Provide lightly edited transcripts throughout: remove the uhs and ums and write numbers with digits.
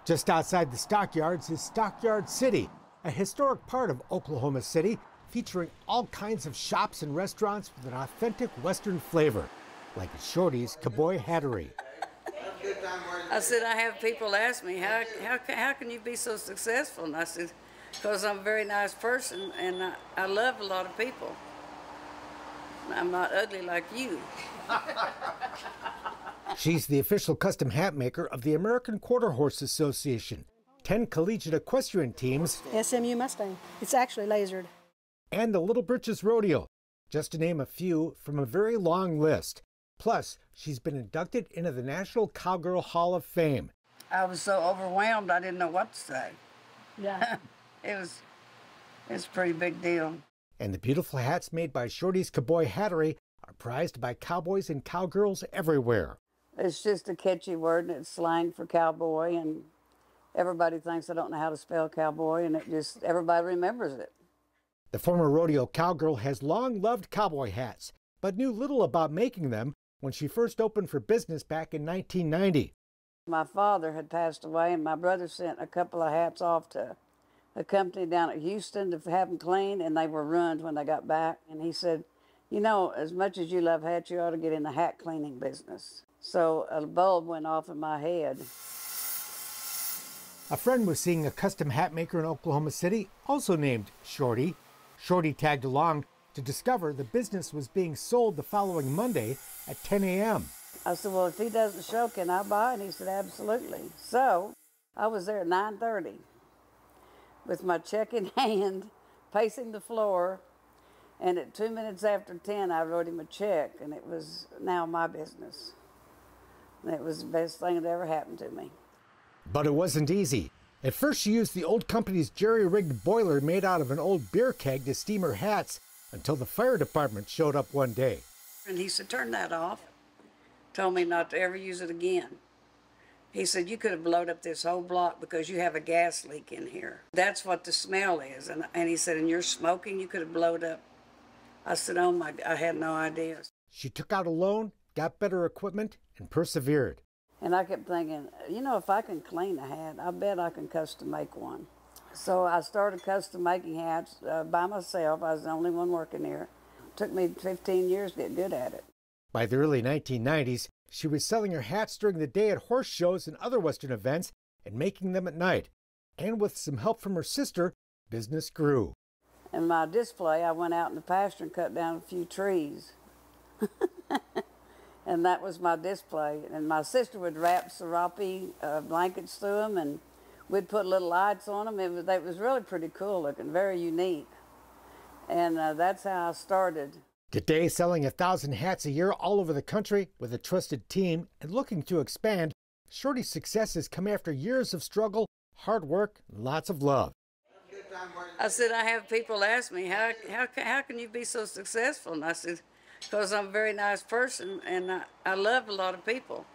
Just outside the stockyards is Stockyard City, a historic part of Oklahoma City featuring all kinds of shops and restaurants with an authentic Western flavor, like Shorty's Caboy Hattery. I said, I have people ask me, how can you be so successful? And I said, because I'm a very nice person and I love a lot of people. I'm not ugly like you. She's the official custom hat maker of the American Quarter Horse Association, 10 collegiate equestrian teams, SMU Mustang. It's actually lasered. And the Little Britches Rodeo, just to name a few from a very long list. Plus, she's been inducted into the National Cowgirl Hall of Fame. I was so overwhelmed, I didn't know what to say. Yeah. It's a pretty big deal. And the beautiful hats made by Shorty's Caboy Hattery are prized by cowboys and cowgirls everywhere. It's just a catchy word, and it's slang for cowboy, and everybody thinks I don't know how to spell cowboy, and everybody remembers it. The former rodeo cowgirl has long loved cowboy hats, but knew little about making them when she first opened for business back in 1990. My father had passed away, and my brother sent a couple of hats off to a company down at Houston to have them cleaned, and they were ruined when they got back. And he said, you know, as much as you love hats, you ought to get in the hat cleaning business. So a bulb went off in my head. A friend was seeing a custom hat maker in Oklahoma City, also named Shorty. Shorty tagged along to discover the business was being sold the following Monday at 10 a.m. I said, well, if he doesn't show, can I buy? And he said, absolutely. So I was there at 9:30 with my check in hand, pacing the floor. And at 2 minutes after 10, I wrote him a check, and it was now my business. And it was the best thing that ever happened to me. But it wasn't easy. At first, she used the old company's jerry-rigged boiler made out of an old beer keg to steam her hats until the fire department showed up one day. And he said, turn that off. Told me not to ever use it again. He said, you could have blown up this whole block because you have a gas leak in here. That's what the smell is. And he said, and you're smoking, you could have blown up. I said, oh my, I had no idea. She took out a loan, got better equipment, and persevered. And I kept thinking, you know, if I can clean a hat, I bet I can custom make one. So I started custom making hats by myself. I was the only one working here. It took me 15 years to get good at it. By the early 1990s, she was selling her hats during the day at horse shows and other Western events and making them at night. And with some help from her sister, business grew. In my display, I went out in the pasture and cut down a few trees. And that was my display. And my sister would wrap serape blankets through them, and we'd put little lights on them. It was really pretty cool looking, very unique. And that's how I started. Today, selling 1,000 hats a year all over the country with a trusted team and looking to expand, Shorty's success has come after years of struggle, hard work, and lots of love. I said, I have people ask me, how can you be so successful? And I said, because I'm a very nice person and I love a lot of people.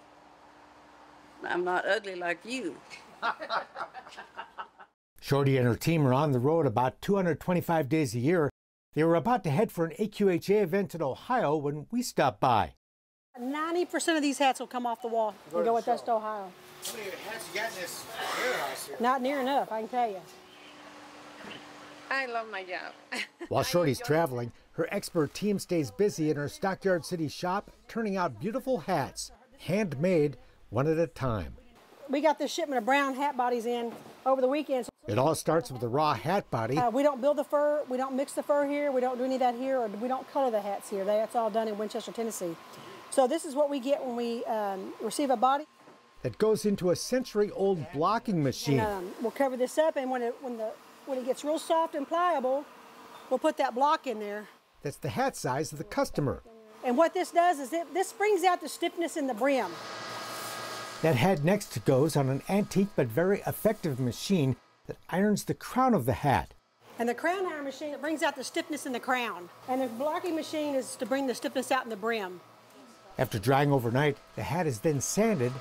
I'm not ugly like you. Shorty and her team are on the road about 225 days a year. They were about to head for an AQHA event in Ohio when we stopped by. 90% of these hats will come off the wall and go with us to Ohio. How many hats you got in this warehouse here? Not near enough, I can tell you. I love my job. While Shorty's traveling, her expert team stays busy in her Stockyard City shop, turning out beautiful hats, handmade, one at a time. We got this shipment of brown hat bodies in over the weekend. It all starts with a raw hat body. We don't build the fur, we don't mix the fur here, we don't do any of that here, or we don't color the hats here. That's all done in Winchester, Tennessee. So this is what we get when we receive a body. That goes into a century-old blocking machine. And, we'll cover this up, and when it gets real soft and pliable, we'll put that block in there. That's the hat size of the customer. And what this does is this brings out the stiffness in the brim. That head next goes on an antique but very effective machine that irons the crown of the hat. And the crown iron machine brings out the stiffness in the crown. And the blocking machine is to bring the stiffness out in the brim. After drying overnight, the hat is then sanded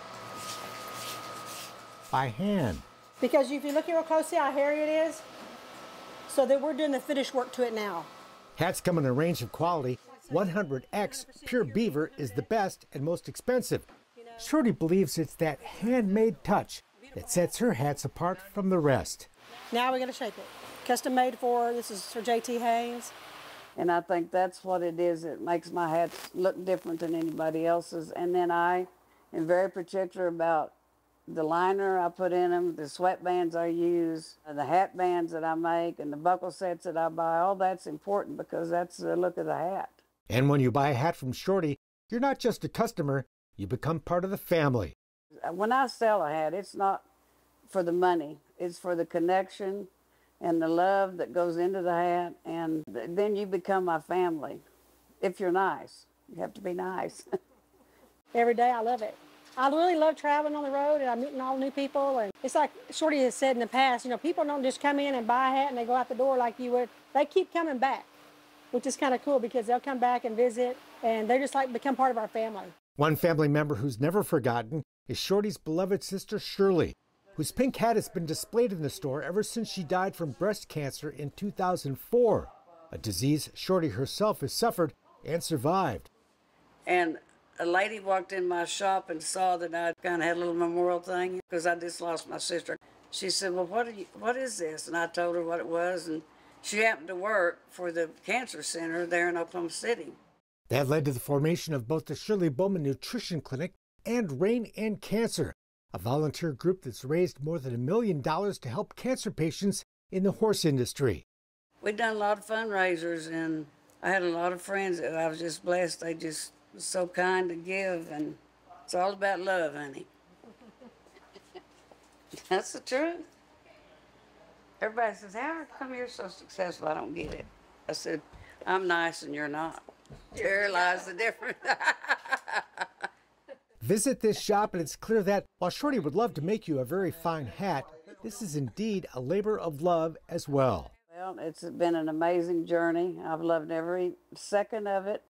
by hand. Because if you look here real close, see how hairy it is? So that we're doing the finish work to it now. Hats come in a range of quality. 100X pure beaver is the best and most expensive. Shorty believes it's that handmade touch that sets her hats apart from the rest. Now we got to shape it. Custom made for, this is for J.T. Haynes. And I think that's what it is. It makes my hats look different than anybody else's. And then I am very particular about the liner I put in them, the sweatbands I use, the hat bands that I make, and the buckle sets that I buy. All that's important because that's the look of the hat. And when you buy a hat from Shorty, you're not just a customer, you become part of the family. When I sell a hat, it's not for the money. It's for the connection and the love that goes into the hat. And then you become my family. If you're nice, you have to be nice. Every day I love it. I really love traveling on the road, and I'm meeting all new people. And it's like Shorty has said in the past, you know, people don't just come in and buy a hat and they go out the door like you would. They keep coming back, which is kind of cool because they'll come back and visit, and they just like become part of our family. One family member who's never forgotten is Shorty's beloved sister Shirley, whose pink hat has been displayed in the store ever since she died from breast cancer in 2004, a disease Shorty herself has suffered and survived. And a lady walked in my shop and saw that I kind of had a little memorial thing because I just lost my sister. She said, well, what is this? And I told her what it was, and she happened to work for the cancer center there in Oklahoma City. That led to the formation of both the Shirley Bowman Nutrition Clinic and Rain and Cancer, a volunteer group that's raised more than $1 million to help cancer patients in the horse industry. We've done a lot of fundraisers, and I had a lot of friends that I was just blessed. They just were so kind to give, and it's all about love, honey. That's the truth. Everybody says, how come you're so successful? I don't get it. I said, I'm nice and you're not. There lies the difference. Visit this shop, and it's clear that while Shorty would love to make you a very fine hat, this is indeed a labor of love as well. Well, it's been an amazing journey. I've loved every second of it.